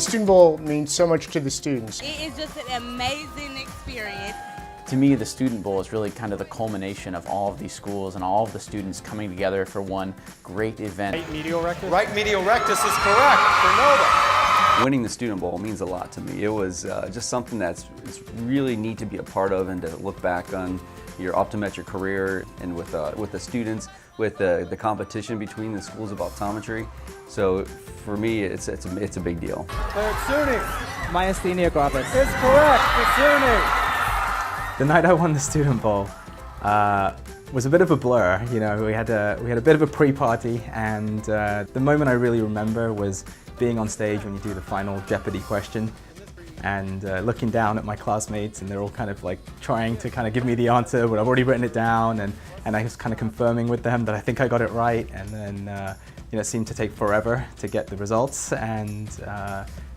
Student Bowl means so much to the students. It is just an amazing experience. To me, the Student Bowl is really kind of the culmination of all of these schools and all of the students coming together for one great event. Right medial rectus? Right medial rectus is correct for Nova. Winning the Student Bowl means a lot to me. It was just something it's really neat to be a part of and to look back on your optometric career and with the students, with the competition between the schools of optometry. So for me, it's a big deal. Third SUNY Myasthenia gravis. is correct for SUNY. The night I won the Student Bowl was a bit of a blur. You know, we had a bit of a pre-party, and the moment I really remember was being on stage when you do the final Jeopardy question, and looking down at my classmates, and they're all kind of like trying to kind of give me the answer, but I've already written it down, and I was kind of confirming with them that I think I got it right, and then you know, it seemed to take forever to get the results, and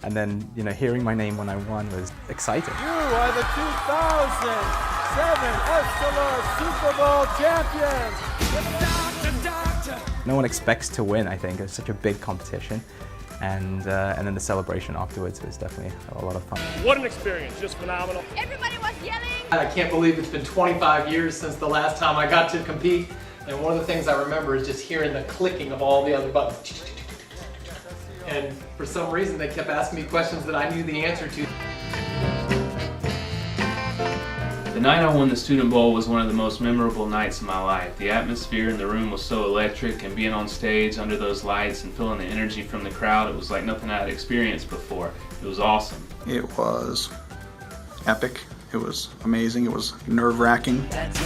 then, you know, hearing my name when I won was exciting. You are the 2007 Super Bowl champions. No one expects to win, I think. It's such a big competition. And then the celebration afterwards was definitely a lot of fun. What an experience, just phenomenal. Everybody was yelling. I can't believe it's been 25 years since the last time I got to compete. And one of the things I remember is just hearing the clicking of all the other buttons. And for some reason, they kept asking me questions that I knew the answer to. The night I won the Student Bowl was one of the most memorable nights of my life. The atmosphere in the room was so electric, and being on stage under those lights and feeling the energy from the crowd, it was like nothing I had experienced before. It was awesome. It was epic. It was amazing. It was nerve-wracking. This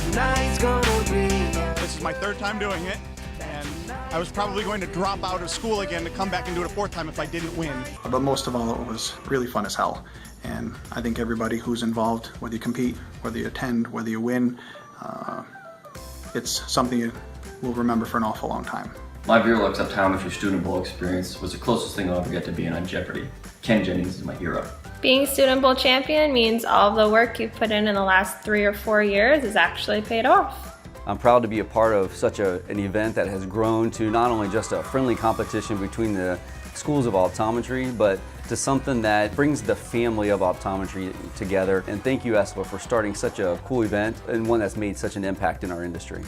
is my third time doing it, and I was probably going to drop out of school again to come back and do it a fourth time if I didn't win. But most of all, it was really fun as hell. And I think everybody who's involved, whether you compete, whether you attend, whether you win, it's something you will remember for an awful long time. My Virolux Optometry Student Bowl experience was the closest thing I'll ever get to being on Jeopardy! Ken Jennings is my hero. Being Student Bowl champion means all the work you've put in the last 3 or 4 years is actually paid off. I'm proud to be a part of such an event that has grown to not only just a friendly competition between the schools of optometry, but to something that brings the family of optometry together. And thank you, Essilor, for starting such a cool event and one that's made such an impact in our industry.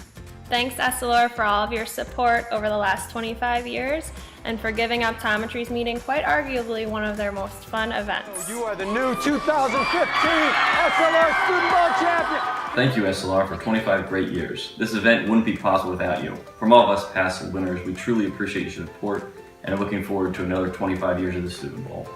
Thanks, Essilor, for all of your support over the last 25 years and for giving Optometry's meeting quite arguably one of their most fun events. You are the new 2015 SLR Student Bowl champion. Thank you, SLR, for 25 great years. This event wouldn't be possible without you. From all of us past winners, we truly appreciate your support and are looking forward to another 25 years of the Student Bowl.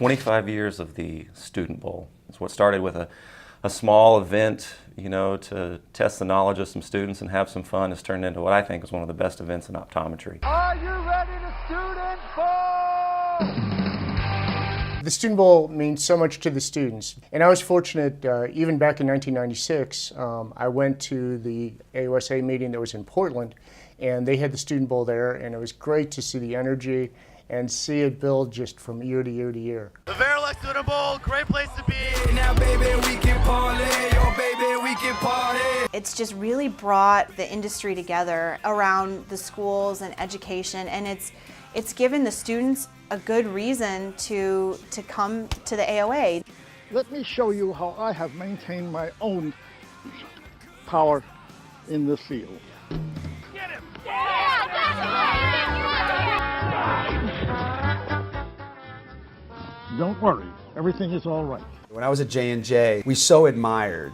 25 years of the Student Bowl. It's what started with a small event, you know, to test the knowledge of some students and have some fun, has turned into what I think is one of the best events in optometry. Are you ready to Student Bowl? The Student Bowl means so much to the students. And I was fortunate, even back in 1996, I went to the AOSA meeting that was in Portland, and they had the Student Bowl there, and it was great to see the energy and see it build just from year to year to year. The Verily Student Bowl, great place to be. Now baby, we can party. Oh baby, we can party. It's just really brought the industry together around the schools and education, and it's given the students a good reason to come to the AOA. Let me show you how I have maintained my own power in this field. Get him! Don't worry, everything is all right. When I was at J&J, we so admired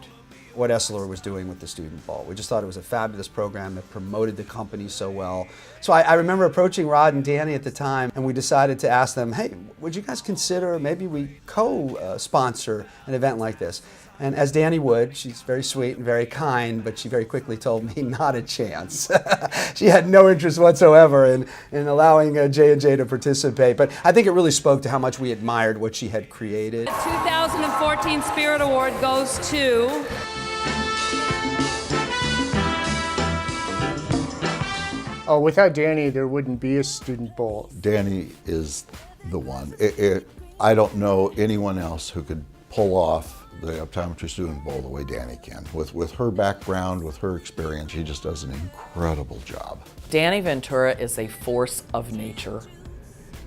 what Essilor was doing with the Student Bowl. We just thought it was a fabulous program that promoted the company so well. So I remember approaching Rod and Danny at the time, and we decided to ask them, hey, would you guys consider maybe we co-sponsor an event like this? And as Danny would, she's very sweet and very kind, but she very quickly told me not a chance. She had no interest whatsoever in allowing J&J to participate. But I think it really spoke to how much we admired what she had created. The 2014 Spirit Award goes to... Oh, without Danny, there wouldn't be a Student Bowl. Danny is the one. I don't know anyone else who could pull off the Optometry Student Bowl the way Danny can. With her background, with her experience, she just does an incredible job. Danny Ventura is a force of nature.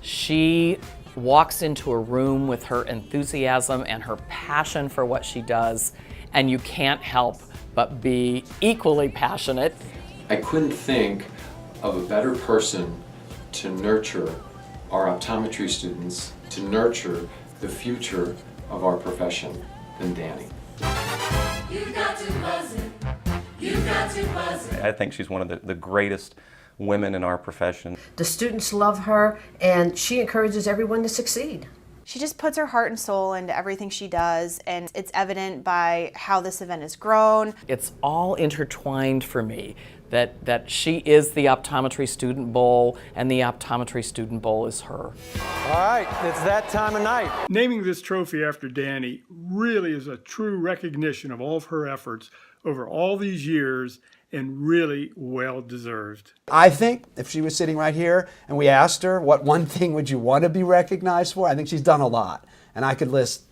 She walks into a room with her enthusiasm and her passion for what she does, and you can't help but be equally passionate. I couldn't think of a better person to nurture our optometry students, to nurture the future of our profession than Danny. You've got to buzz it. You've got to buzz it. I think she's one of the greatest women in our profession. The students love her, and she encourages everyone to succeed. She just puts her heart and soul into everything she does, and it's evident by how this event has grown. It's all intertwined for me, that she is the Optometry Student Bowl, and the Optometry Student Bowl is her. All right, it's that time of night. Naming this trophy after Danny really is a true recognition of all of her efforts over all these years, and really well deserved. I think if she was sitting right here and we asked her, what one thing would you want to be recognized for? I think she's done a lot. And I could list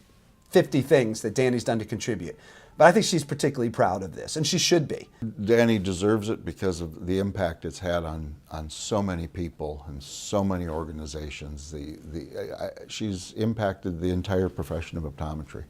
50 things that Danny's done to contribute. But I think she's particularly proud of this, and she should be. Danny deserves it because of the impact it's had on so many people and so many organizations. She's impacted the entire profession of optometry.